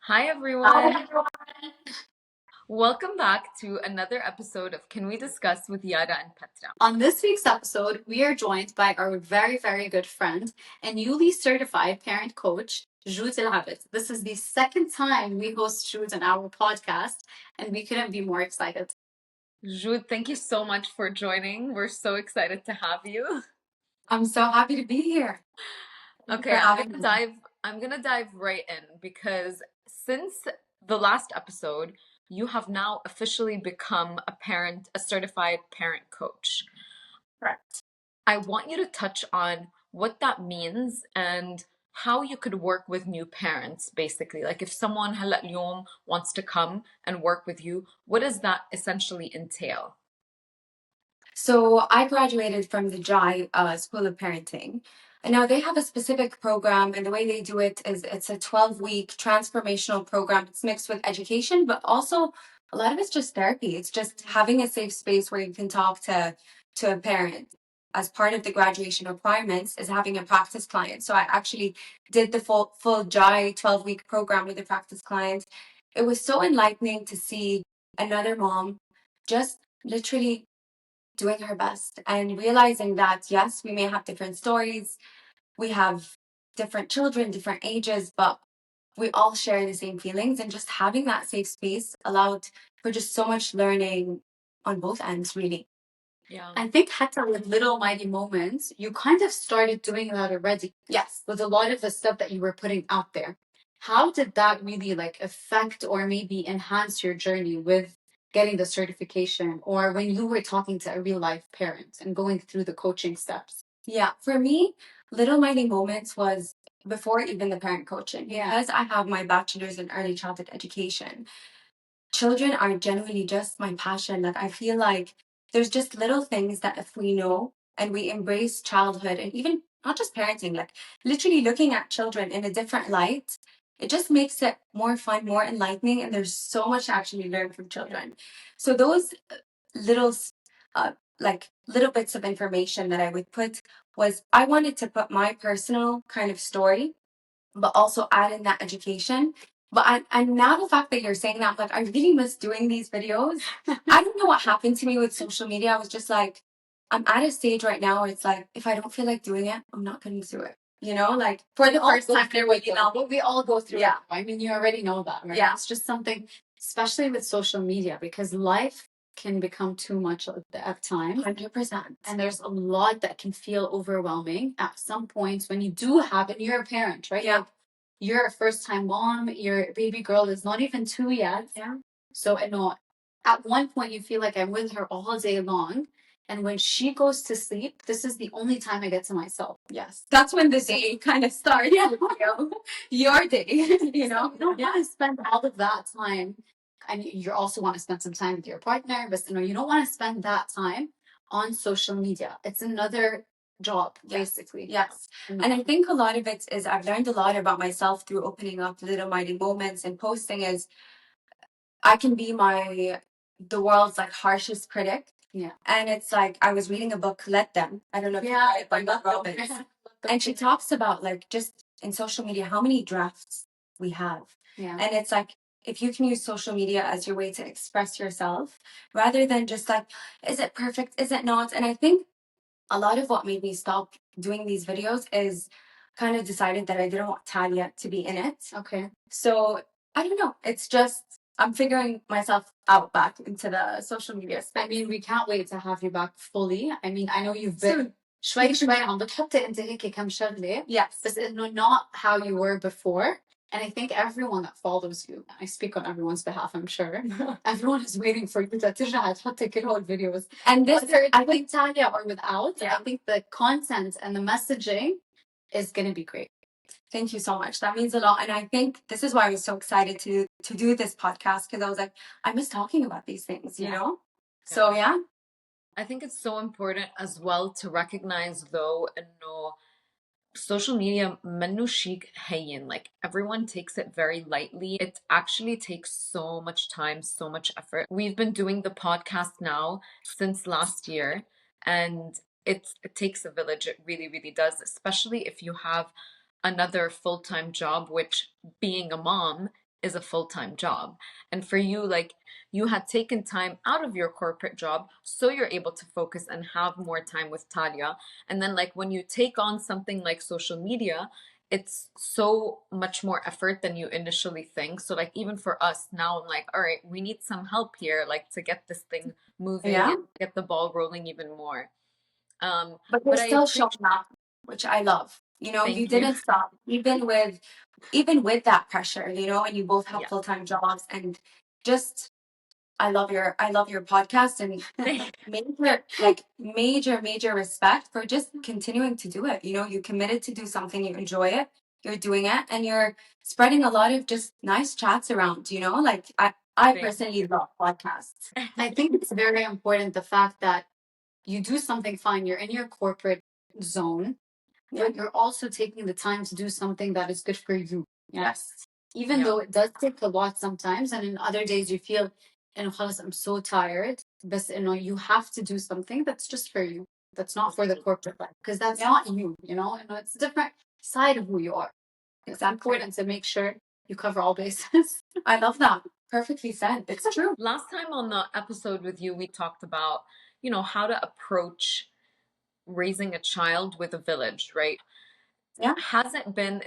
Hi everyone. Welcome back to another episode of Can We Discuss with Yara and Petra. On this week's episode, we are joined by our very, very good friend and newly certified parent coach, Jude Al Abed. This is the second time we host Jude on our podcast, and we couldn't be more excited. Jude, thank you so much for joining. We're so excited to have you. I'm so happy to be here. Okay, I'm gonna dive right in because since the last episode, you have now officially become a certified parent coach. Correct. I want you to touch on what that means and how you could work with new parents, basically. Like if someone هلا اليوم wants to come and work with you, what does that essentially entail? So I graduated from the JAI School of Parenting. And now they have a specific program, and the way they do it is it's a 12-week transformational program. It's mixed with education, but also a lot of it's just therapy. It's just having a safe space where you can talk to a parent. As part of the graduation requirements is having a practice client. So I actually did the full JAI 12-week program with a practice client. It was so enlightening to see another mom just literally doing her best and realizing that yes, we may have different stories, we have different children, different ages, but we all share the same feelings, and just having that safe space allowed for just so much learning on both ends, really. Yeah. I think Hatta with little mighty moments, you kind of started doing that already. Yes, with a lot of the stuff that you were putting out there. How did that really affect or maybe enhance your journey with getting the certification, or when you were talking to a real life parent and going through the coaching steps? Yeah, for me, little mighty moments was before even the parent coaching. Yeah. Because I have my bachelor's in early childhood education, children are generally just my passion. Like I feel like there's just little things that if we know and we embrace childhood and even not just parenting, like literally looking at children in a different light, it just makes it more fun, more enlightening, and there's so much to actually learn from children. So those little little bits of information that I would put was I wanted to put my personal kind of story, but also add in that education. But and now the fact that you're saying that, like, I really miss doing these videos. I don't know what happened to me with social media. I was just like, I'm at a stage right now where it's like, if I don't feel like doing it, I'm not going to do it. You know, like for the first time, we all go through it. I mean, you already know that, right? Yeah. It's just something, especially with social media, because life can become too much at times. 100%. And there's a lot that can feel overwhelming at some points when you do have, and you're a parent, right? Yeah. Like, you're a first time mom, your baby girl is not even 2 yet. Yeah. So I know at one point you feel like I'm with her all day long. And when she goes to sleep, this is the only time I get to myself. Yes. That's when the day kind of starts. Yeah. Your day, you know? So you don't want to spend all of that time. And you also want to spend some time with your partner, but you don't want to spend that time on social media. It's another job, basically. Yes. And I think a lot of it is I've learned a lot about myself through opening up little mighty moments and posting is I can be the world's harshest critic. Yeah. And it's like I was reading a book, Let Them. I don't know if you read it by Robbins. And she talks about just in social media how many drafts we have. Yeah. And it's like if you can use social media as your way to express yourself rather than just is it perfect? Is it not? And I think a lot of what made me stop doing these videos is kind of decided that I didn't want Talia to be in it. Okay. So I don't know. It's just I'm figuring myself out back into the social media space. I mean, we can't wait to have you back fully. I mean, I know you've been شوي شوي عم بتحطي انت هيك كم شغله. Yes. بس انه not how you were before. And I think everyone that follows you, I speak on everyone's behalf, I'm sure. Everyone is waiting for you to ترجع تحطي كل هول videos. And this, I think, Tanya or without, yeah. I think the content and the messaging is going to be great. Thank you so much. That means a lot. And I think this is why I was so excited to do this podcast, because I was like, I miss talking about these things, you know? Yeah. So, yeah. I think it's so important as well to recognize though, no, social media منه شيء هين. Like everyone takes it very lightly. It actually takes so much time, so much effort. We've been doing the podcast now since last year, and it takes a village. It really, really does, especially if you have another full-time job, which being a mom is a full-time job. And for you, like you had taken time out of your corporate job so you're able to focus and have more time with Talia. And then like when you take on something like social media, it's so much more effort than you initially think. So like even for us now, I'm like, all right, we need some help here, like to get this thing moving Yeah. and get the ball rolling even more. But you're But I still appreciate, showing up, which I love. You thank you. didn't stop, even with that pressure, and you both have Yeah. full-time jobs, and just I love your podcast, and major respect for just continuing to do it. You committed to do something, you enjoy it, you're doing it, and you're spreading a lot of just nice chats around, like I Thank personally love podcasts. I think it's very important the fact that you do something fine, you're in your corporate zone, but you're also taking the time to do something that is good for you. Yes. Even Yeah. though it does take a lot sometimes, and in other days you feel, خلاص, I'm so tired. But you have to do something that's just for you. That's not for the corporate life, because that's not you. It's a different side of who you are. It's important to make sure you cover all bases. I love that. Perfectly said. It's true. Last time on the episode with you, we talked about, how to approach raising a child with a village, right? Yeah.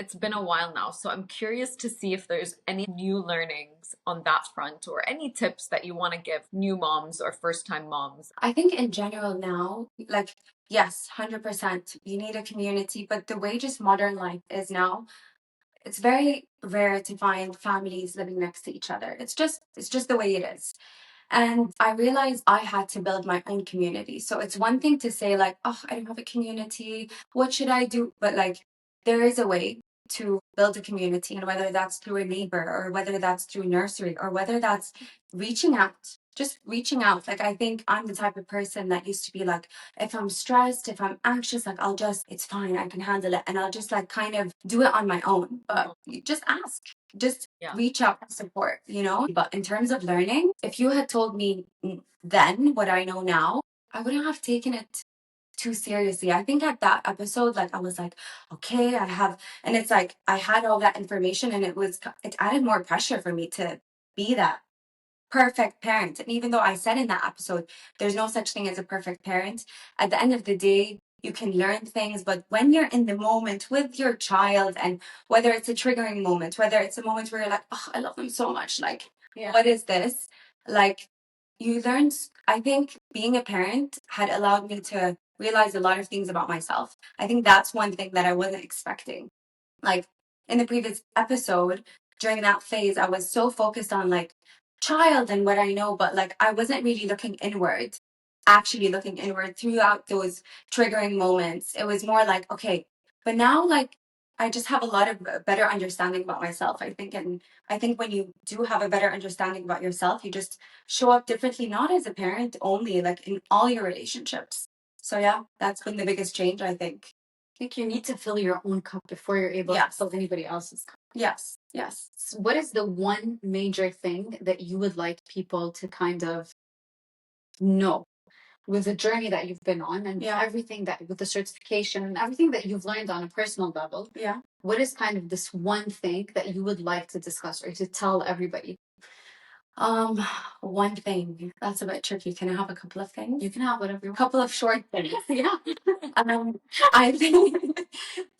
It's been a while now, so I'm curious to see if there's any new learnings on that front or any tips that you want to give new moms or first time moms. I think in general now, like, yes, 100%, you need a community, but the way just modern life is now, it's very rare to find families living next to each other. It's just the way it is. And I realized I had to build my own community. So it's one thing to say, like, oh, I don't have a community. What should I do? But like, there is a way to build a community, and whether that's through a neighbor, or whether that's through nursery, or whether that's reaching out, just reaching out. Like, I think I'm the type of person that used to be like, if I'm stressed, if I'm anxious, like, it's fine, I can handle it. And I'll just like kind of do it on my own. But you just ask, just Yeah. reach out for support. But in terms of learning, if you had told me then what I know now, I wouldn't have taken it too seriously. I think at that episode, like, I was like, okay, and it's like I had all that information, and it added more pressure for me to be that perfect parent. And even though I said in that episode, there's no such thing as a perfect parent, at the end of the day, you can learn things. But when you're in the moment with your child, and whether it's a triggering moment, whether it's a moment where you're like, oh, I love them so much, like, what is this? Like, you learn. I think being a parent had allowed me to realize a lot of things about myself. I think that's one thing that I wasn't expecting. Like, in the previous episode, during that phase, I was so focused on like child and what I know, but like I wasn't really actually looking inward throughout those triggering moments. It was more like, okay, but now, like, I just have a lot of better understanding about myself, I think. And I think when you do have a better understanding about yourself, you just show up differently, not as a parent only, like in all your relationships. So yeah, that's been the biggest change, I think. I think you need to fill your own cup before you're able to fill anybody else's cup. Yes, yes. So what is the one major thing that you would like people to kind of know with the journey that you've been on, and everything that with the certification and everything that you've learned on a personal level? Yeah. What is kind of this one thing that you would like to discuss or to tell everybody? Um, One thing. That's a bit tricky. Can I have a couple of things? You can have whatever you want. A couple of short things. Yeah. Um, I think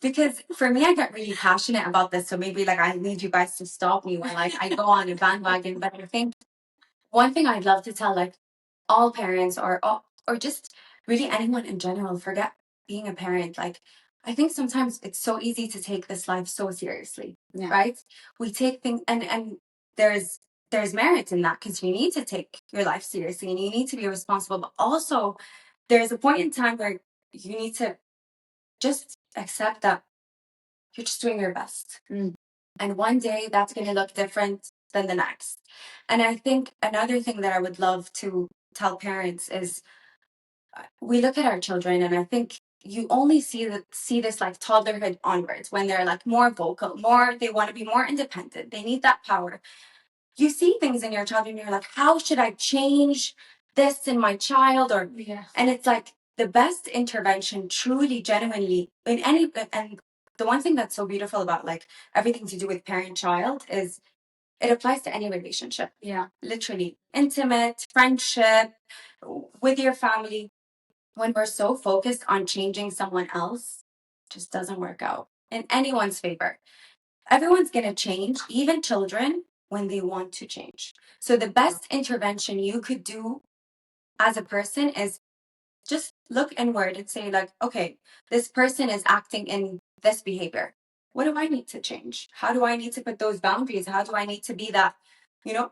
because for me, I get really passionate about this. So maybe like I need you guys to stop me when like I go on a bandwagon. But I think one thing I'd love to tell like all parents, or just really anyone in general, forget being a parent. Like, I think sometimes it's so easy to take this life so seriously. Yeah. Right? We take things, and there's merit in that, because you need to take your life seriously and you need to be responsible, but also there's a point in time where you need to just accept that you're just doing your best. And one day that's going to look different than the next. And I think another thing that I would love to tell parents is, we look at our children, and I think you only see this like toddlerhood onwards, when they're like more vocal, they want to be more independent, they need that power. You see things in your child and you're like, how should I change this in my child? And it's like the best intervention, truly, genuinely, and the one thing that's so beautiful about like everything to do with parent child is It applies to any relationship. Yeah. Literally. Intimate, friendship, with your family. When we're so focused on changing someone else, it just doesn't work out in anyone's favor. Everyone's going to change, even children, when they want to change. So the best intervention you could do as a person is just look inward and say, like, okay, this person is acting in this behavior. What do I need to change? How do I need to put those boundaries? How do I need to be that, you know,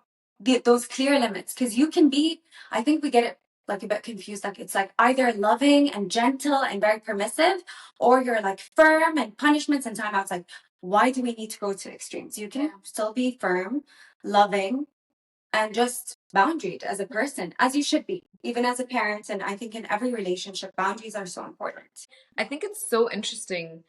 those clear limits? Because you can be, I think we get it like a bit confused. Like it's like either loving and gentle and very permissive, or you're like firm and punishments and timeouts. Like, why do we need to go to extremes? You can still be firm, loving, and just boundaried as a person, as you should be, even as a parent. And I think in every relationship, boundaries are so important. I think it's so interesting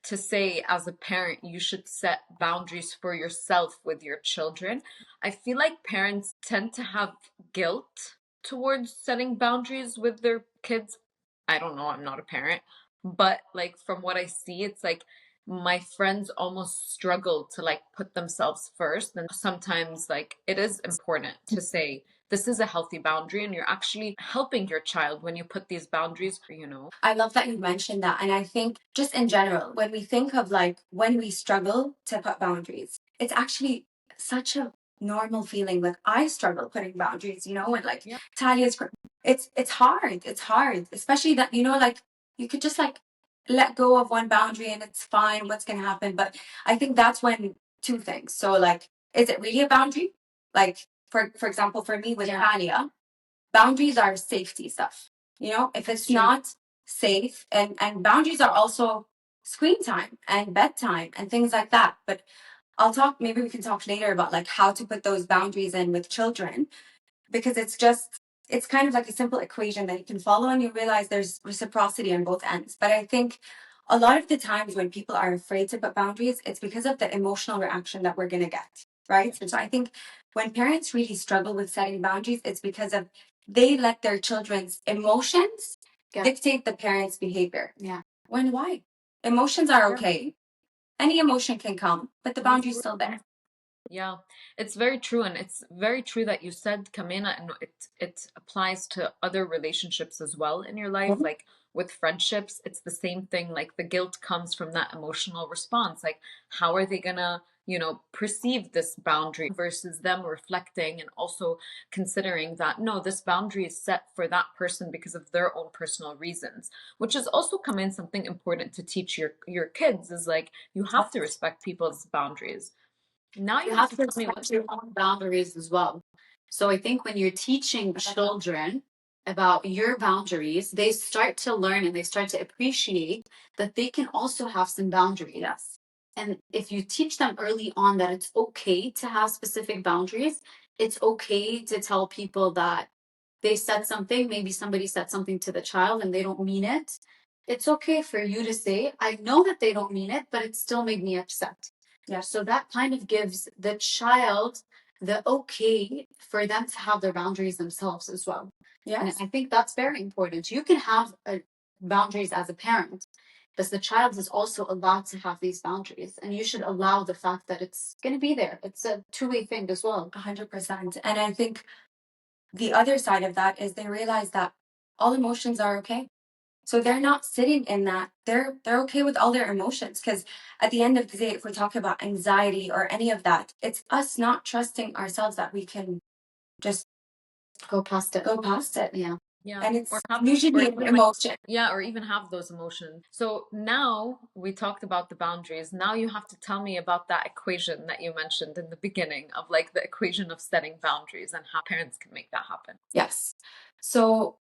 to say as a parent you should set boundaries for yourself with your children. I feel like parents tend to have guilt towards setting boundaries with their kids. I don't know, I'm not a parent, but like from what I see, it's like my friends almost struggle to like put themselves first. And sometimes like it is important to say this is a healthy boundary and you're actually helping your child when you put these boundaries. I love that you mentioned that. And I think just in general, when we think of like when we struggle to put boundaries, it's actually such a normal feeling. Like I struggle putting boundaries, and like Yeah. Talia's, it's hard. It's hard, especially that, like you could just like let go of one boundary and it's fine. What's going to happen? But I think that's when two things. So like, is it really a boundary? Like for example, for me with Talia, boundaries are safety stuff. If it's not safe, and boundaries are also screen time and bedtime and things like that. But maybe we can talk later about like how to put those boundaries in with children, because it's kind of like a simple equation that you can follow and you realize there's reciprocity on both ends. But I think a lot of the times when people are afraid to put boundaries, it's because of the emotional reaction that we're going to get, right? And so I think when parents really struggle with setting boundaries, it's because of they let their children's emotions dictate the parents' behavior. Yeah. Why? Emotions are okay. Any emotion can come, but the boundary's still there. Yeah, it's very true, and it's very true that you said, Kamena, and it applies to other relationships as well in your life. Like with friendships, it's the same thing. Like the guilt comes from that emotional response. Like, how are they gonna, perceive this boundary versus them reflecting and also considering that no, this boundary is set for that person because of their own personal reasons, which has also come in something important to teach your kids is like you have to respect people's boundaries. Now You you have have to to tell me respect your own boundaries as well. So I think when you're teaching children about your boundaries, they start to learn and they start to appreciate that they can also have some boundaries. Yes. And if you teach them early on that it's okay to have specific boundaries, it's okay to tell people that they said something, maybe somebody said something to the child and they don't mean it. It's okay for you to say, I know that they don't mean it, but it still made me upset. Yeah, so that kind of gives the child the okay for them to have their boundaries themselves as well. Yes. And I think that's very important. You can have boundaries as a parent, but the child is also allowed to have these boundaries, and you should allow the fact that it's going to be there. It's a two-way thing as well. 100%. And I think the other side of that is they realize that all emotions are okay. So they're not sitting in that. They're okay with all their emotions, because at the end of the day, if we talk about anxiety or any of that, it's us not trusting ourselves that we can just go past it. Go past it. Yeah. yeah, And it's or have usually or an even like emotion. yeah, or even have those emotions. So now we talked about the boundaries. Now you have to tell me about that equation that you mentioned in the beginning of like the equation of setting boundaries and how parents can make that happen. Yes. So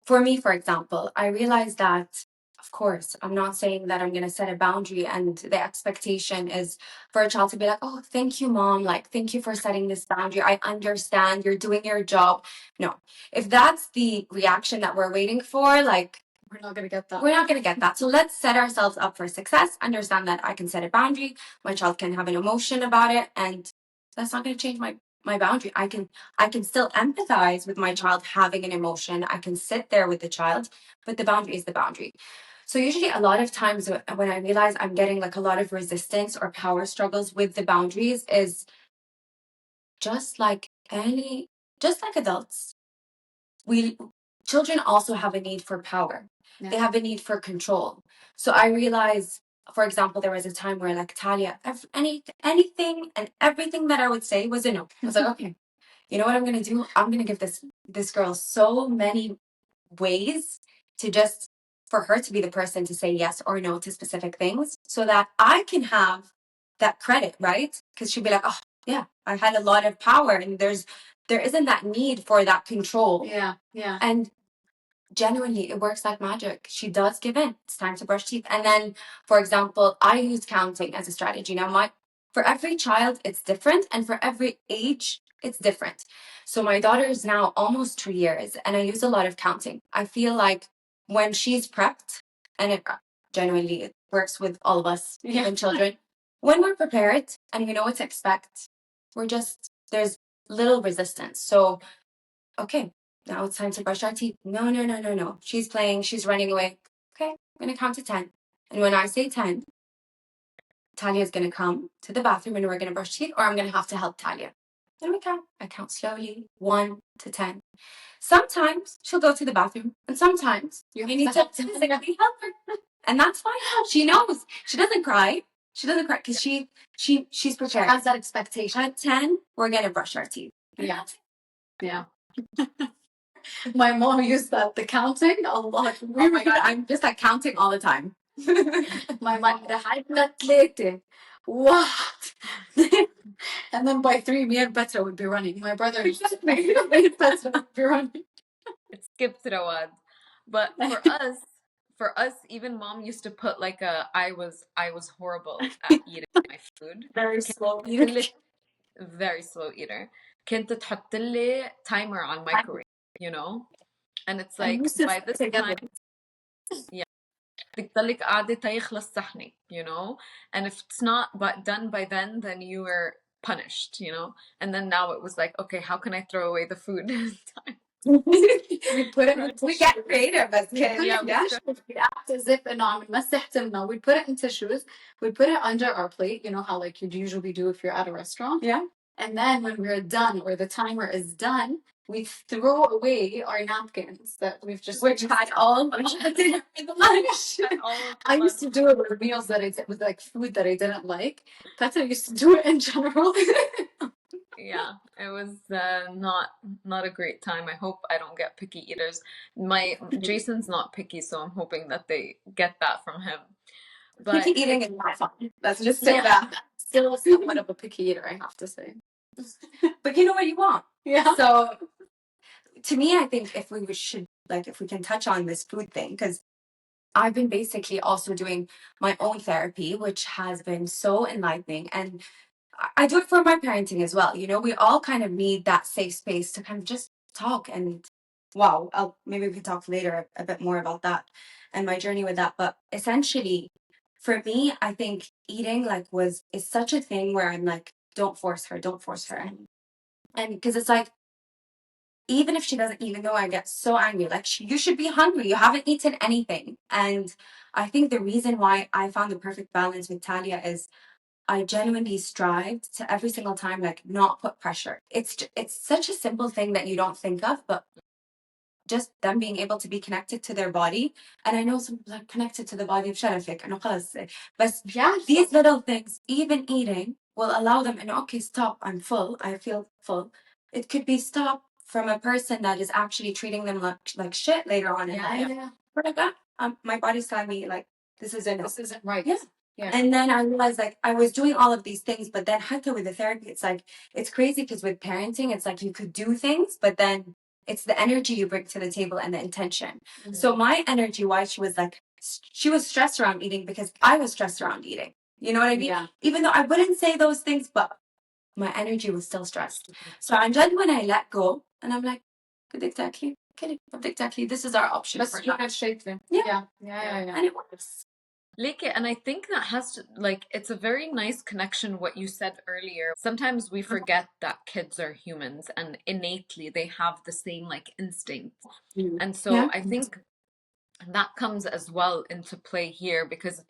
for me, for example, I realized that, of course, I'm not saying that I'm going to set a boundary and the expectation is for a child to be like, oh, thank you, mom. Like, thank you for setting this boundary. I understand you're doing your job. No, if that's the reaction that we're waiting for, like, we're not going to get that. We're not going to get that. So let's set ourselves up for success. Understand that I can set a boundary. My child can have an emotion about it. And that's not going to change my boundary. I can still empathize with my child having an emotion. I can sit there with the child, but the boundary is the boundary. So usually a lot of times when I realize I'm getting like a lot of resistance or power struggles with the boundaries is just like adults, we children also have a need for power. Yeah. They have a need for control. So I realized, for example, there was a time where like Talia, anything and everything that I would say was a no. I was like, okay, you know what I'm gonna do? I'm gonna give this girl so many ways to just for her to be the person to say yes or no to specific things so that I can have that credit, right? Because she'd be like, oh yeah, I had a lot of power and there isn't that need for that control. Yeah. Yeah. And genuinely it works like magic. She does give in. It's time to brush teeth. And then, for example, I use counting as a strategy. Now for every child it's different, and for every age it's different. So my daughter is now almost 2 years and I use a lot of counting. I feel like when she's prepped, and it genuinely it works with all of us, even children, when we're prepared and we know what to expect, there's little resistance. So okay, now it's time to brush our teeth. No, no, no, no, no. She's playing, she's running away. Okay, I'm gonna count to 10. And when I say 10, Talia is gonna come to the bathroom and we're gonna brush teeth, or I'm gonna have to help Talia. Then we count. I count slowly, 1 to 10. Sometimes she'll go to the bathroom, and sometimes you need to physically help her. And that's fine. She knows. She doesn't cry. She doesn't cry because she's prepared. She has that expectation. At 10, we're gonna brush our teeth. Yeah. Yeah. My mom used that, the counting a lot. Oh my God, I'm just like counting all the time. My mom, what? And then by 3, me and Petra would be running. My brother me and Petra would be running. It skipped Rawad. But for us, even mom used to put like I was horrible at eating my food. Very slow eater. Very slow eater. كنت تحط لي timer on microwave, you know? And it's like by this time, yeah, تضلك قاعدة تيخلص صحنك, you know? And if it's not done by then you were punished, you know? And then now it was like, okay, how can I throw away the food? We put it. We get creative as kids. Yeah, we act as if we put it in tissues. We put it under our plate. You know how like you'd usually do if you're at a restaurant. Yeah. And then when we're done or the timer is done, we throw away our napkins that we've just had all the dinner and the lunch. I used to do it with meals with like food that I didn't like. Petra used to do it in general. Yeah, it was not a great time. I hope I don't get picky eaters. Jason's not picky, so I'm hoping that they get that from him. But picky eating is not fun. Let's just say that. Still somewhat of a picky eater, I have to say. But you know what you want. Yeah. So to me, I think if we can touch on this food thing, because I've been basically also doing my own therapy, which has been so enlightening. And I do it for my parenting as well. You know, we all kind of need that safe space to kind of just talk. And wow, maybe we can talk later a bit more about that and my journey with that. But essentially, for me, I think eating is such a thing where I'm like, don't force her, don't force her. And because it's like, even if she doesn't even know, I get so angry. Like, you should be hungry. You haven't eaten anything. And I think the reason why I found the perfect balance with Talia is I genuinely strived to every single time, like, not put pressure. It's such a simple thing that you don't think of, but just them being able to be connected to their body. And I know some people are connected to the body of Sharafik. But yeah, these little things, even eating, will allow them, and okay, stop, I'm full, I feel full. It could be stop from a person that is actually treating them like shit later on in life. Yeah. But like that, my body's telling me like this isn't right. Yeah. Yeah. And then I realized like I was doing all of these things, but then hatta with the therapy, it's like it's crazy because with parenting, it's like you could do things, but then it's the energy you bring to the table and the intention. Mm-hmm. So my energy, why she was stressed around eating because I was stressed around eating. You know what I mean? Yeah. Even though I wouldn't say those things, but my energy was still stressed. So I'm done when I let go and I'm like, good, exactly. Exactly. This is our option. Let's try to shape them. Yeah. And it works. Leke, and I think that has to, like, it's a very nice connection what you said earlier. Sometimes we forget that kids are humans and innately they have the same like instincts. And so I think that comes as well into play here because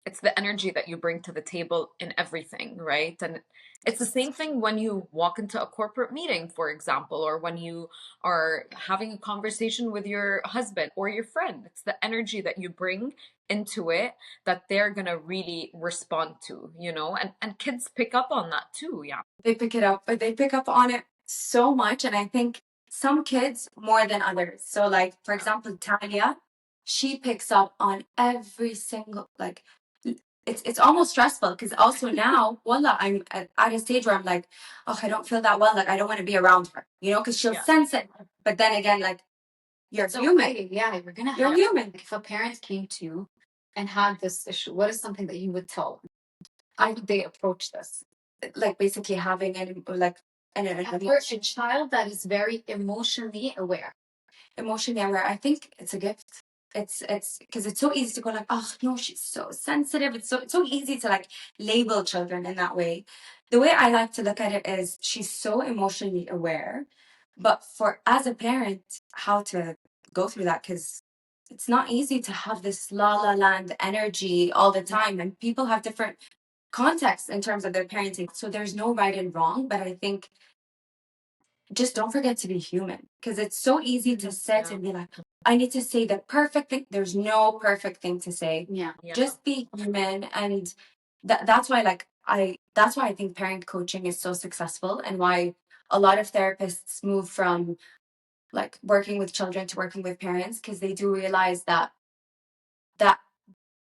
it's the energy that you bring to the table in everything, right? And it's the same thing when you walk into a corporate meeting, for example, or when you are having a conversation with your husband or your friend. It's the energy that you bring into it that they're gonna really respond to, you know? And kids pick up on that too, yeah. They pick it up, but they pick up on it so much. And I think some kids more than others. So, like, for example, Talia, she picks up on every single, like, it's almost stressful because also now, voila, I'm at a stage where I'm like, oh, I don't feel that well. Like, I don't want to be around her, you know, because she'll Yeah. sense it. But then again, like, you're So, human. yeah, You're human. like, if a parent came to you and had this issue, what is something that you would tell them? How would they approach this? Like, basically having A child that is very emotionally aware. Emotionally aware. I think it's a gift. It's because it's so easy to go like, oh no, she's so sensitive. It's so easy to like label children in that way. The way I like to look at it is she's so emotionally aware, but for as a parent, how to go through that, because it's not easy to have this la la land energy all the time, and people have different contexts in terms of their parenting. So there's no right and wrong, but I think just don't forget to be human, because it's so easy to sit and be like, I need to say the perfect thing. There's no perfect thing to say. Yeah. Just be human. And that's why I think parent coaching is so successful, and why a lot of therapists move from like working with children to working with parents, because they do realize that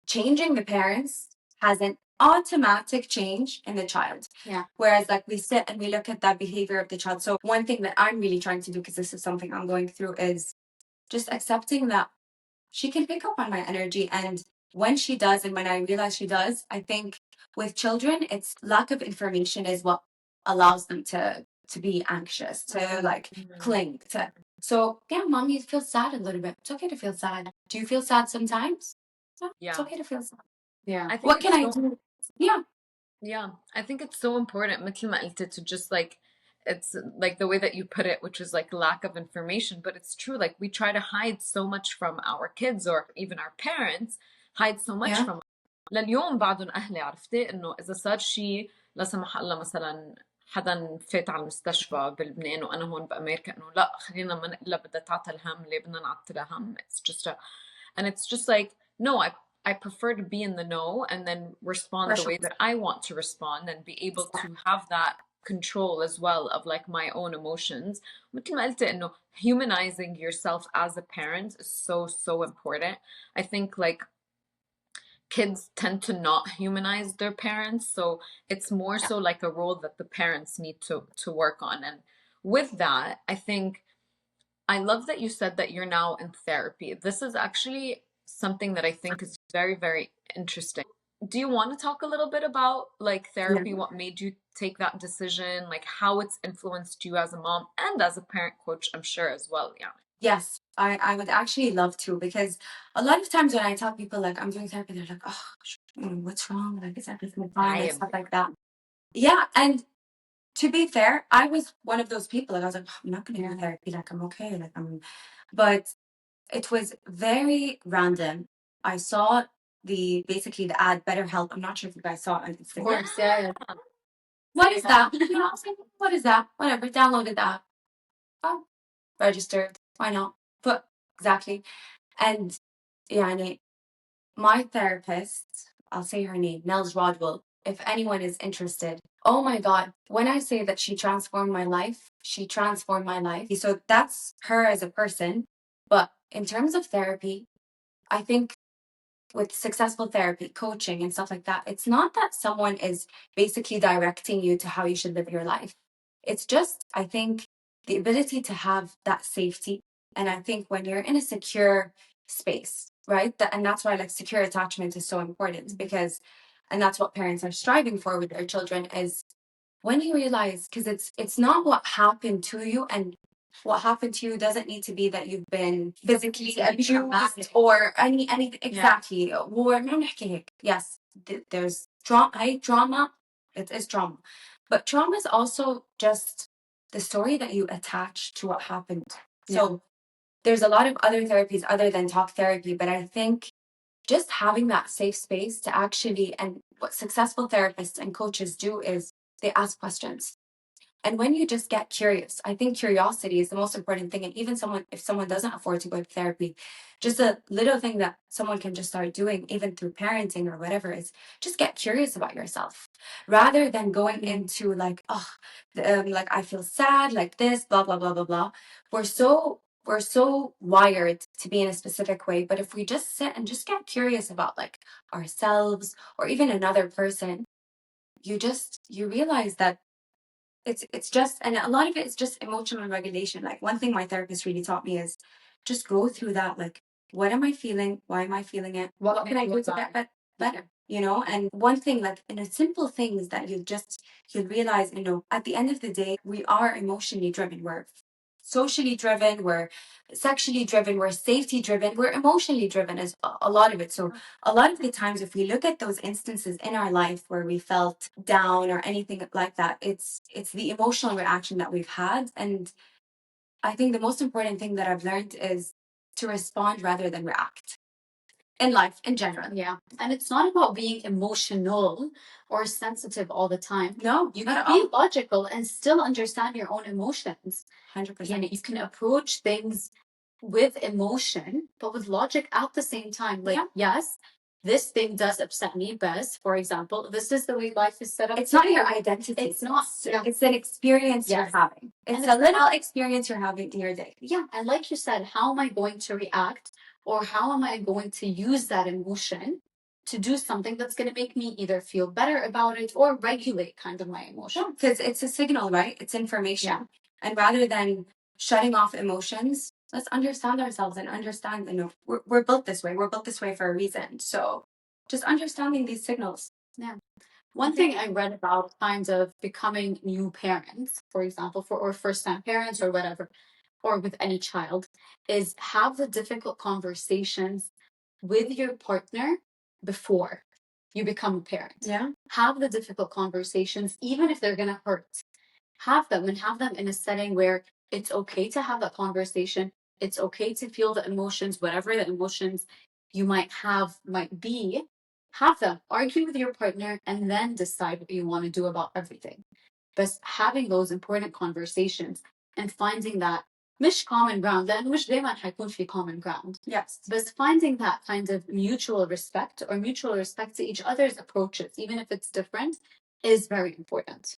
changing the parents has an automatic change in the child. Yeah. Whereas like we sit and we look at that behavior of the child. So one thing that I'm really trying to do, because this is something I'm going through, is just accepting that she can pick up on my energy. And when she does, and when I realize she does, I think with children, it's lack of information is what allows them to be anxious, to like cling to. So yeah, mommy feels sad a little bit. It's okay to feel sad. Do you feel sad sometimes? Yeah, it's Yeah. okay to feel sad. Yeah. I think What can I it's so do? Yeah. Yeah, I think it's so important, مثل ما قلت, to just like, it's like the way that you put it, which is like lack of information, but it's true. Like we try to hide so much from our kids, or even our parents hide so much Yeah. from. لليوم بعدهم أهلي، عرفتي إنه إذا صار شيء لا سمح الله مثلا حدا فات على المستشفى بلبنان وأنا هون بأمريكا، إنه لا خلينا ما نقلها بدها تعطى الهم، ليه بدنا نعطيها هم. It's just and it's just like, no, I prefer to be in the know and then respond the way that I want to respond, and be able to have that control as well of like my own emotions. مثل ما قلت إنه humanizing yourself as a parent is so, so important. I think like kids tend to not humanize their parents, so it's more so like a role that the parents need to work on. And with that, I think I love that you said that you're now in therapy. This is actually something that I think is very, very interesting. Do you want to talk a little bit about like therapy, what made you take that decision, like how it's influenced you as a mom and as a parent coach, I'm sure as well. Yeah. Yes, I would actually love to, because a lot of times when I tell people like I'm doing therapy, they're like, oh, what's wrong? Like, is everything fine? And stuff like that. Yeah. And to be fair, I was one of those people. Like, I was like, I'm not going to do therapy. Like, I'm okay. But it was very random. I saw basically the ad BetterHelp. I'm not sure if you guys saw it on Instagram. Of course, yeah. What is that? You know, I was like, what is that? Whatever. Downloaded that. Oh, registered. Why not? But exactly. And yeah, my therapist, I'll say her name, Nels Rodwell, if anyone is interested. Oh my God. When I say that she transformed my life, she transformed my life. So that's her as a person. But in terms of therapy, I think with successful therapy, coaching, and stuff like that, it's not that someone is basically directing you to how you should live your life. It's just, I think, the ability to have that safety. And I think when you're in a secure space, right? And that's why like secure attachment is so important, because, and that's what parents are striving for with their children, is when you realize, because it's not what happened to you, and what happened to you doesn't need to be that you've been physically abused or anything. Exactly. War ما بنحكي هيك. Yes, there's trauma. It is trauma, but trauma is also just the story that you attach to what happened. So there's a lot of other therapies other than talk therapy, but I think just having that safe space to actually, and what successful therapists and coaches do is they ask questions. And when you just get curious, I think curiosity is the most important thing. And even if someone doesn't afford to go to therapy, just a little thing that someone can just start doing, even through parenting or whatever, is just get curious about yourself rather than going into like, oh, like I feel sad, like this, blah, blah, blah, blah, blah. We're so wired to be in a specific way. But if we just sit and just get curious about like ourselves or even another person, you realize that it's just, and a lot of it is just emotional regulation. Like one thing my therapist really taught me is just go through that, like, what am I feeling, why am I feeling it, what can I do to get better, and one thing, like in a simple things that you'll realize, at the end of the day, we are emotionally driven, we're socially driven, we're sexually driven, we're safety driven, we're emotionally driven as a lot of it. So a lot of the times, if we look at those instances in our life where we felt down or anything like that, it's the emotional reaction that we've had. And I think the most important thing that I've learned is to respond rather than react in life in general. Yeah. And it's not about being emotional or sensitive all the time. No, You not can at be logical and still understand your own emotions. 100%. You can approach things with emotion, but with logic at the same time. Like, yes, this thing does upset me best. For example, this is the way life is set up. It's not your identity. It's not. It's an experience you're having. It's a little experience you're having in your day. Yeah. And like you said, how am I going to react, or how am I going to use that emotion to do something that's going to make me either feel better about it or regulate kind of my emotion? Because it's a signal, right? It's information. Yeah. And rather than shutting off emotions, let's understand ourselves and understand, we're built this way. We're built this way for a reason. So just understanding these signals. Yeah. One thing I read about kind of becoming new parents, for example, or first-time parents or whatever, or with any child, is have the difficult conversations with your partner before you become a parent. Yeah. Have the difficult conversations, even if they're going to hurt. Have them, and have them in a setting where it's okay to have that conversation. It's okay to feel the emotions, whatever the emotions you might be. Have them, argue with your partner, and then decide what you want to do about everything. But having those important conversations and finding that مش common ground, لأنه مش دايما حيكون في common ground. Yes. But finding that kind of mutual respect to each other's approaches, even if it's different, is very important.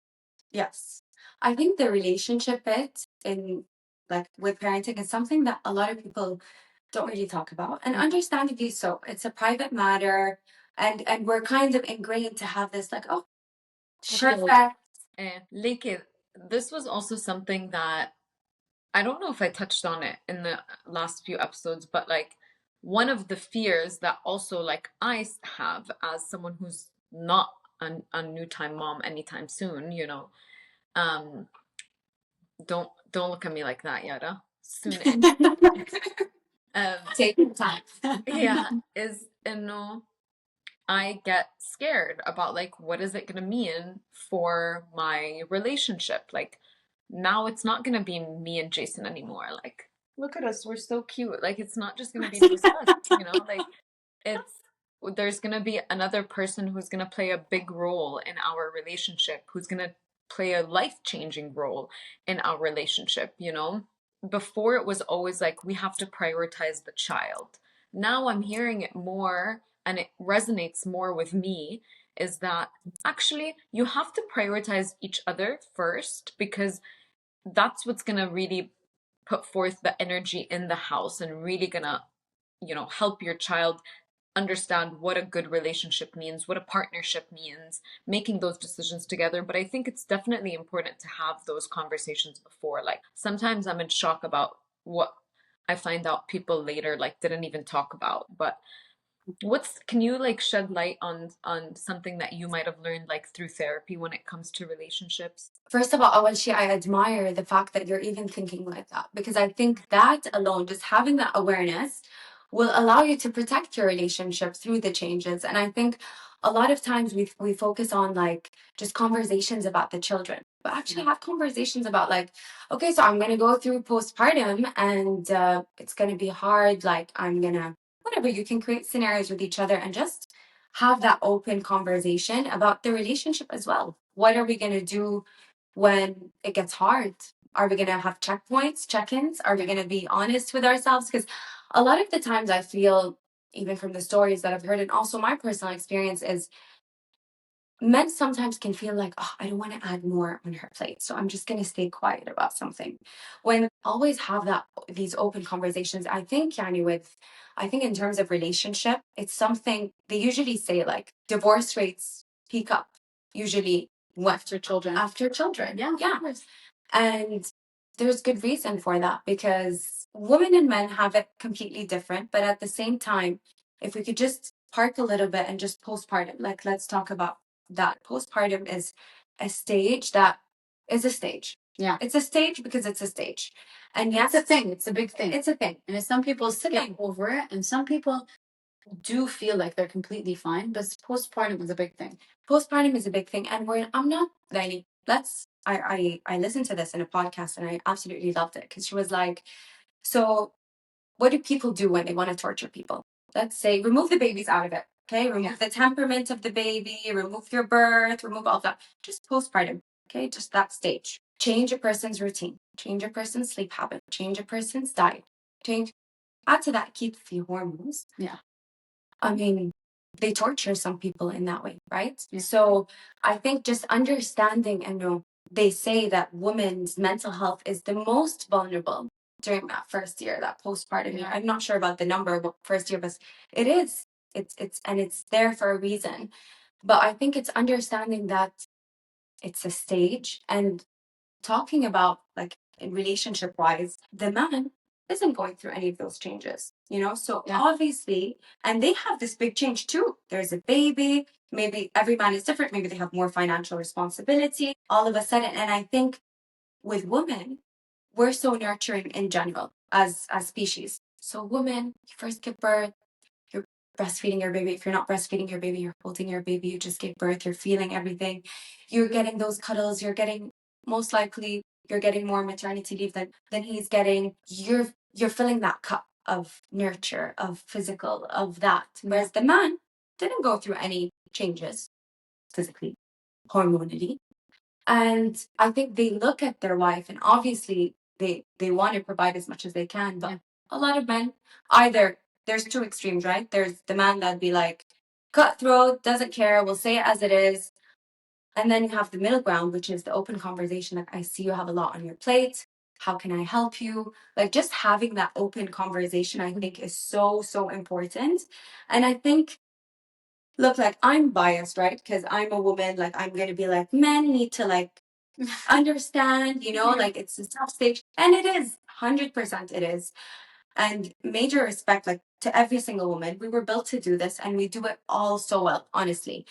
Yes. I think the relationship bit in like with parenting is something that a lot of people don't really talk about, and understandably so. It's a private matter, and we're kind of ingrained to have this like, oh, perfect. Like this was also something that I don't know if I touched on it in the last few episodes, but like one of the fears that also like I have as someone who's not a new time mom anytime soon, um, don't look at me like that, Yara. Soon. Take your time. Yeah, is I get scared about like what is it gonna mean for my relationship? Like now it's not gonna be me and Jason anymore. Like, look at us, we're so cute. Like it's not just gonna be just us, like it's there's gonna be another person who's gonna play a big role in our relationship, who's gonna play a life-changing role in our relationship. Before it was always like we have to prioritize the child. Now I'm hearing it more and it resonates more with me, is that actually you have to prioritize each other first, because that's what's going to really put forth the energy in the house and really going to help your child understand what a good relationship means, what a partnership means, making those decisions together. But I think it's definitely important to have those conversations before. Like sometimes I'm in shock about what I find out people later like didn't even talk about. But can you like shed light on something that you might have learned like through therapy when it comes to relationships? First of all, Awalshi, I admire the fact that you're even thinking like that, because I think that alone, just having that awareness, will allow you to protect your relationship through the changes. And I think a lot of times we focus on like just conversations about the children, but actually have conversations about like, okay, so I'm gonna go through postpartum and it's gonna be hard. Like I'm gonna whatever, you can create scenarios with each other and just have that open conversation about the relationship as well. What are we going to do when it gets hard? Are we going to have checkpoints, check-ins? Are we going to be honest with ourselves? Because a lot of the times I feel, even from the stories that I've heard and also my personal experience, is men sometimes can feel like, oh, I don't want to add more on her plate, so I'm just going to stay quiet about something. When always have these open conversations, I think, Yani, I think in terms of relationship, it's something they usually say, like, divorce rates peak up usually After children. after children. Yeah. Yeah. And there's good reason for that, because women and men have it completely different. But at the same time, if we could just park a little bit and just postpartum, like, let's talk about that. Postpartum is a stage that is a stage. Yeah. It's a stage because it's a stage. And It's a thing. It's a big thing. It's a thing. And some people skip over it, and some people do feel like they're completely fine, but postpartum is a big thing. Postpartum is a big thing. And I'm not like, I listened to this in a podcast and I absolutely loved it, because she was like, so what do people do when they want to torture people? Let's say remove the babies out of it. Okay, remove the temperament of the baby, remove your birth, remove all that. Just postpartum. Okay, just that stage. Change a person's routine, change a person's sleep habit, change a person's diet, add to that, keep the hormones. Yeah. I mean, they torture some people in that way, right? Yeah. So I think just understanding, and they say that women's mental health is the most vulnerable during that first year, that postpartum year. I'm not sure about the number, but first year, but it is. It's there for a reason. But I think it's understanding that it's a stage, and talking about, like, in relationship wise, the man isn't going through any of those changes, so obviously, and they have this big change too. There's a baby, maybe every man is different, maybe they have more financial responsibility all of a sudden. And I think with women, we're so nurturing in general as species. So women, you first give birth, you're breastfeeding your baby. If you're not breastfeeding your baby, you're holding your baby, you just gave birth, you're feeling everything, you're getting those cuddles, you're getting, most likely you're getting more maternity leave than he's getting. You're filling that cup of nurture, of physical, of that. Whereas the man didn't go through any changes physically, hormonally. And I think they look at their wife, and obviously they want to provide as much as they can. But a lot of men, either, there's two extremes, right? There's the man that'd be like cutthroat, doesn't care, will say it as it is. And then you have the middle ground, which is the open conversation. Like, I see you have a lot on your plate. How can I help you? Like, just having that open conversation, I think, is so, so important. And I think, look, like, I'm biased, right? Because I'm a woman. Like, I'm going to be like, men need to, like, understand, like, it's a tough stage. And it is, 100% it is. And major respect, like, to every single woman. We were built to do this, and we do it all so well, honestly.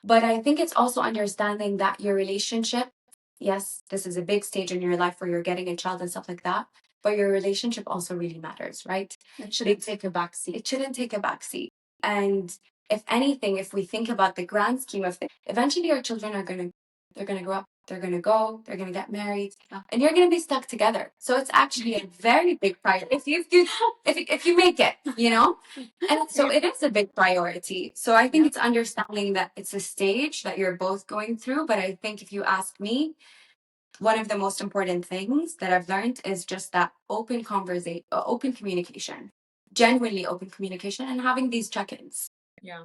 But I think it's also understanding that your relationship, yes, this is a big stage in your life where you're getting a child and stuff like that, but your relationship also really matters, right? It shouldn't take a backseat. It shouldn't take a backseat. And if anything, if we think about the grand scheme of things, eventually our children are they're gonna grow up, they're gonna go, they're gonna get married, and you're gonna be stuck together. So it's actually a very big priority if you make it, And so it is a big priority. So I think it's understanding that it's a stage that you're both going through. But I think if you ask me, one of the most important things that I've learned is just that open conversation, open communication, genuinely open communication, and having these check-ins. Yeah.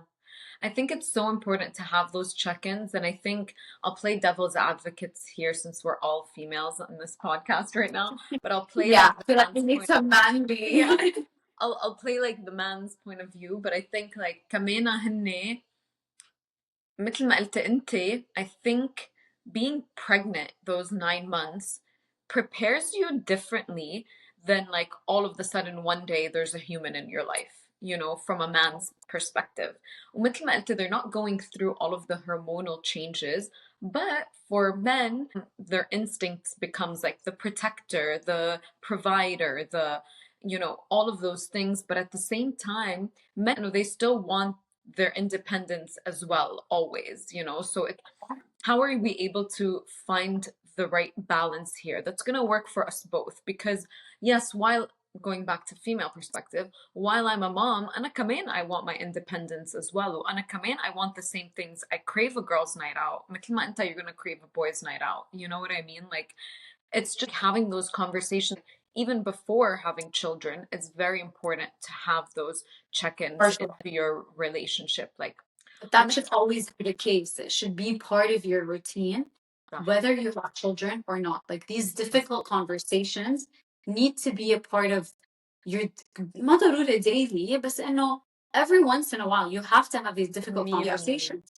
I think it's so important to have those check-ins, and I think I'll play devil's advocates here since we're all females on this podcast right now. But I'll play I the feel like we man's need point. some manly. I'll play like the man's point of view, but I think like كمان هن مثل ما قلت انت, I think being pregnant those 9 months prepares you differently than like all of the sudden one day there's a human in your life, from a man's perspective. ومثل ما قلت, they're not going through all of the hormonal changes, but for men, their instincts becomes like the protector, the provider, all of those things. But at the same time, men, they still want their independence as well, always, so how are we able to find the right balance here that's going to work for us both? Because yes, while going back to female perspective, while I'm a mom, أنا كمان I want my independence as well. وأنا كمان I want the same things. I crave a girl's night out. مثل ما أنت you're gonna crave a boy's night out. You know what I mean? Like, it's just having those conversations even before having children. It's very important to have those check-ins sure. into your relationship. Like, But that should always be the case. It should be part of your routine, whether you have children or not. Like these difficult conversations need to be a part of your ما ضروري daily بس إنه every once in a while you have to have these difficult conversations.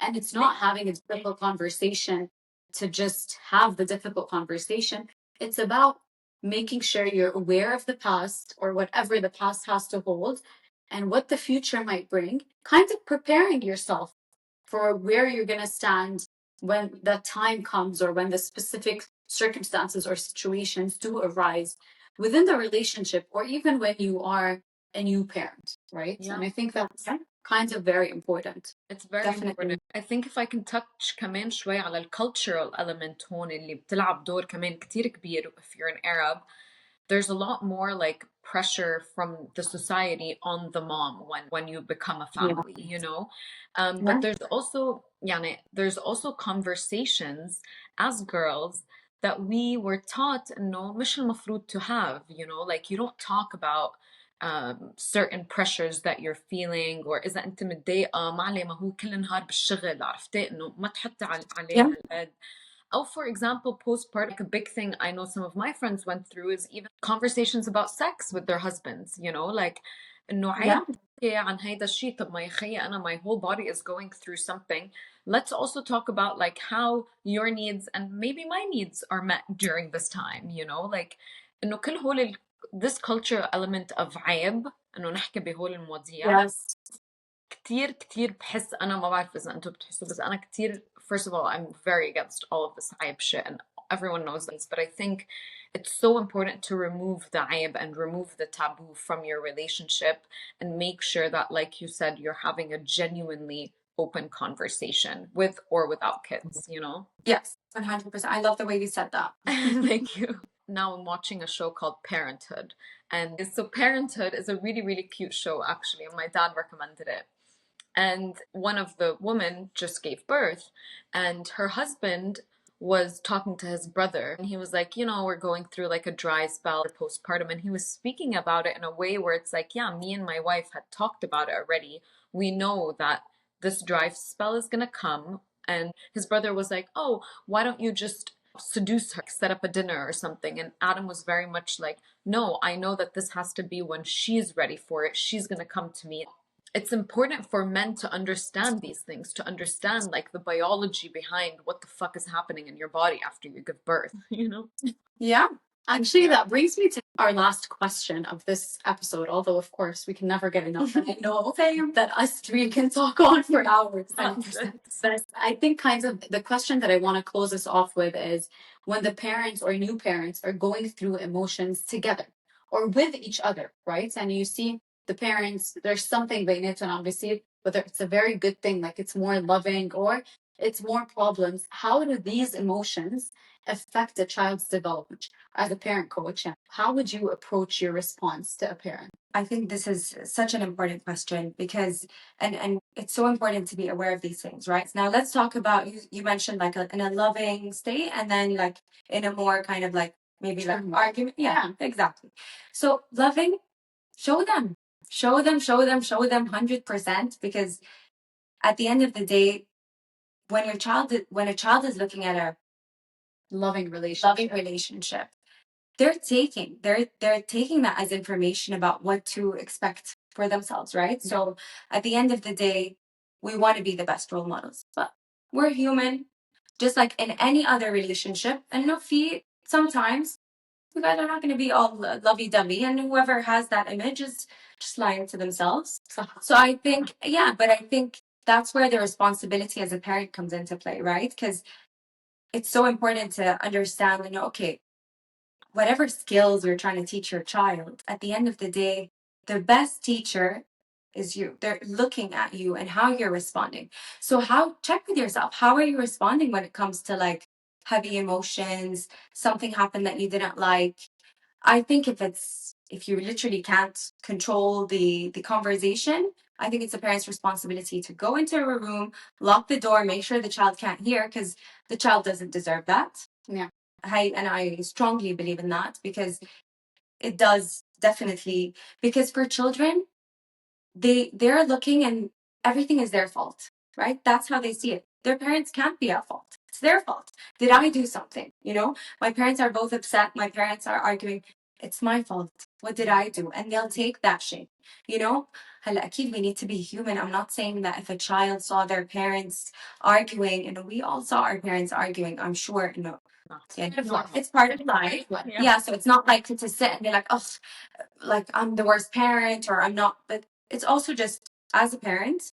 And it's not having a difficult conversation to just have the difficult conversation. It's about making sure you're aware of the past or whatever the past has to hold and what the future might bring, kind of preparing yourself for where you're going to stand when that time comes or when the specific circumstances or situations do arise within the relationship or even when you are a new parent, right? Yeah. And I think that's kind of very important. It's very important. I think if I can touch كمان شوي على الcultural element هون اللي بتلعب دور كمان كتير كبير if you're an Arab, there's a lot more like pressure from the society on the mom when you become a family, you know. But there's also conversations as girls that we were taught انه مش المفروض to have, you know, like you don't talk about certain pressures that you're feeling, or إذا أنت متضايقة ما عليه ما هو كل نهار بالشغل، عرفتي إنه ما تحطي عليه هالقد. Oh, for example, postpartum, like a big thing I know some of my friends went through is even conversations about sex with their husbands, you know, like إنه عيب تحكي عن هيدا الشيء. طب ما يا خيي أنا my whole body is going through something. Let's also talk about like how your needs and maybe my needs are met during this time, you know, like إنه كل هول this cultural element of عيب إنه نحكي بهول المواضيع. Yes. كتير بحس أنا ما بعرف إذا أنتم بتحسوا بس أنا كتير first of all I'm very against all of this عيب shit and everyone knows this, but I think it's so important to remove the عيب and remove the taboo from your relationship and make sure that, like you said, you're having a genuinely open conversation with or without kids, you know? Yes, 100%. I love the way you said that. Thank you. Now I'm watching a show called Parenthood. And so Parenthood is a really, really cute show, actually. And my dad recommended it. And one of the women just gave birth, and her husband was talking to his brother, and he was like, you know, we're going through like a dry spell postpartum, and he was speaking about it in a way where it's like, yeah, me and my wife had talked about it already. We know that this dry spell is gonna come. And his brother was like, oh, why don't you just seduce her, set up a dinner or something? And Adam was very much like, no, I know that this has to be when she's ready for it. She's gonna come to me. It's important for men to understand these things, to understand like the biology behind what the fuck is happening in your body after you give birth, you know? Yeah. Actually, that brings me to our last question of this episode, although, of course, we can never get enough. I know that us three can talk on for hours. But I think kind of the question that I want to close us off with is when the parents or new parents are going through emotions together or with each other, right? And you see the parents, there's something بيناتهم عم بيصير, whether it's a very good thing, like it's more loving or it's more problems. How do these emotions affect a child's development? As a parent coach, how would you approach your response to a parent? I think this is such an important question because and it's so important to be aware of these things, right? Now let's talk about you mentioned like in a loving state and then like in a more kind of like maybe like argument. Yeah, exactly. So loving, show them 100% because at the end of the day, when a child is looking at a loving relationship, they're taking that as information about what to expect for themselves, right? So at the end of the day, we want to be the best role models, but we're human, just like in any other relationship. And no fee, sometimes you guys are not going to be all lovey-dovey, and whoever has that image is just lying to themselves. So I think, but I think that's where the responsibility as a parent comes into play, right? Because it's so important to understand and know, okay, whatever skills you're trying to teach your child, at the end of the day, the best teacher is you. They're looking at you and how you're responding. So check with yourself. How are you responding when it comes to like heavy emotions, something happened that you didn't like? I think if you literally can't control the conversation, I think it's the parent's responsibility to go into a room, lock the door, make sure the child can't hear, because the child doesn't deserve that. Yeah. I strongly believe in that, because it does definitely, because for children, they're looking and everything is their fault, right? That's how they see it. Their parents can't be at fault. It's their fault. Did I do something? You know, my parents are both upset. My parents are arguing. It's my fault. What did I do? And they'll take that shame. You know, هلا أكيد we need to be human. I'm not saying that if a child saw their parents arguing, and we all saw our parents arguing, I'm sure, you know, it's part of life. Yeah. So it's not like to sit and be like, oh, like I'm the worst parent, or I'm not. But it's also just, as a parent,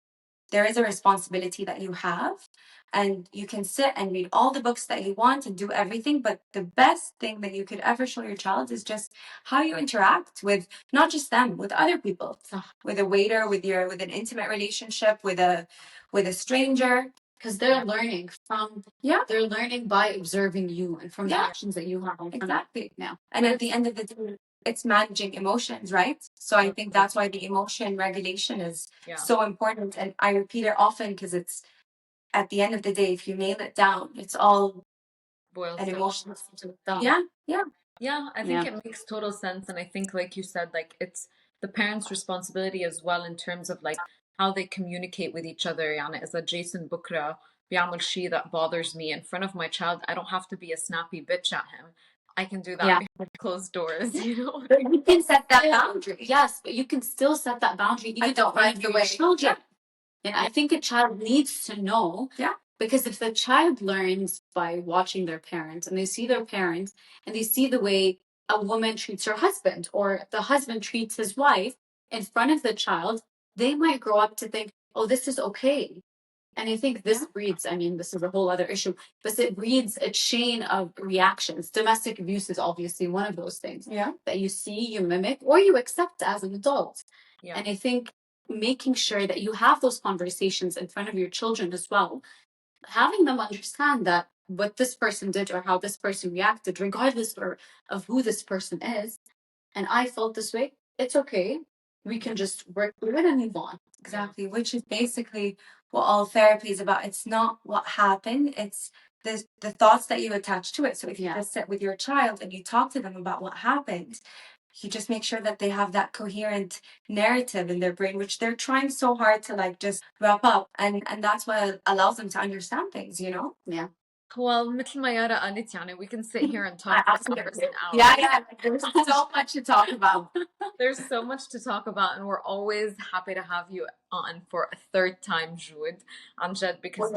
there is a responsibility that you have, and you can sit and read all the books that you want and do everything, but the best thing that you could ever show your child is just how you interact with not just them, with other people, with a waiter, with an intimate relationship, with a stranger. Because they're learning from, they're learning by observing you and from the actions that you have. Exactly. Now, and at the end of the day, it's managing emotions, right? So I think that's why the emotion regulation is so important. And I repeat it often, because it's, at the end of the day, if you nail it down, it's all Boils an down. emotional. Yeah, I think it makes total sense. And I think, like you said, like it's the parents' responsibility as well, in terms of like how they communicate with each other. يعني إذا Jason بكرة بيعمل شيء that bothers me in front of my child, I don't have to be a snappy bitch at him. I can do that behind closed doors, you know? But you can set that boundary. Yes, but you can still set that boundary even in front of your children. And I think a child needs to know. Because if the child learns by watching their parents, and they see their parents, and they see the way a woman treats her husband, or the husband treats his wife in front of the child, they might grow up to think, oh, this is okay. And I think this breeds, I mean, this is a whole other issue, but it breeds a chain of reactions. Domestic abuse is obviously one of those things that you see, you mimic, or you accept as an adult. And I think making sure that you have those conversations in front of your children as well, having them understand that what this person did or how this person reacted, regardless of who this person is, and I felt this way, it's okay. We can just work through it and move on. Exactly, which is basically what all therapy is about. It's not what happened, it's the thoughts that you attach to it. So if you just sit with your child and you talk to them about what happened, you just make sure that they have that coherent narrative in their brain, which they're trying so hard to like just wrap up, and that's what allows them to understand things, you know? Yeah. Well, مثل ما يارا قالت, يعني we can sit here and talk for hours and hours. Yeah, there's so much to talk about. There's so much to talk about, and we're always happy to have you on for a third time, Jude, Amjad, because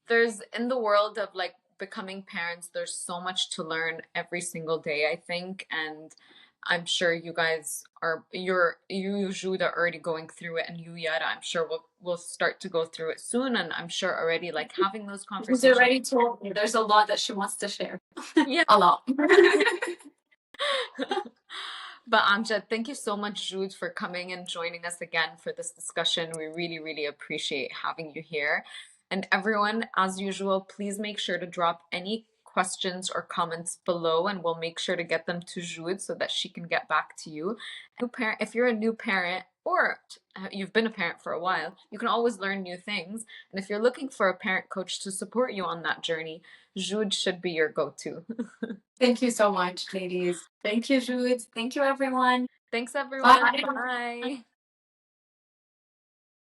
there's in the world of like becoming parents, there's so much to learn every single day, I think, and I'm sure you guys are you Jude are already going through it, and you Yara, I'm sure we'll start to go through it soon, and I'm sure already like having those conversations. She's already told me there's a lot that she wants to share. Yeah. A lot. But Amjad, thank you so much, Jude, for coming and joining us again for this discussion. We really, really appreciate having you here. And everyone, as usual, please make sure to drop any questions or comments below, and we'll make sure to get them to Jude so that she can get back to you. If you're a new parent, or you've been a parent for a while, you can always learn new things. And if you're looking for a parent coach to support you on that journey, Jude should be your go-to. Thank you so much, ladies. Thank you, Jude. Thank you, everyone. Thanks, everyone. Bye. Bye.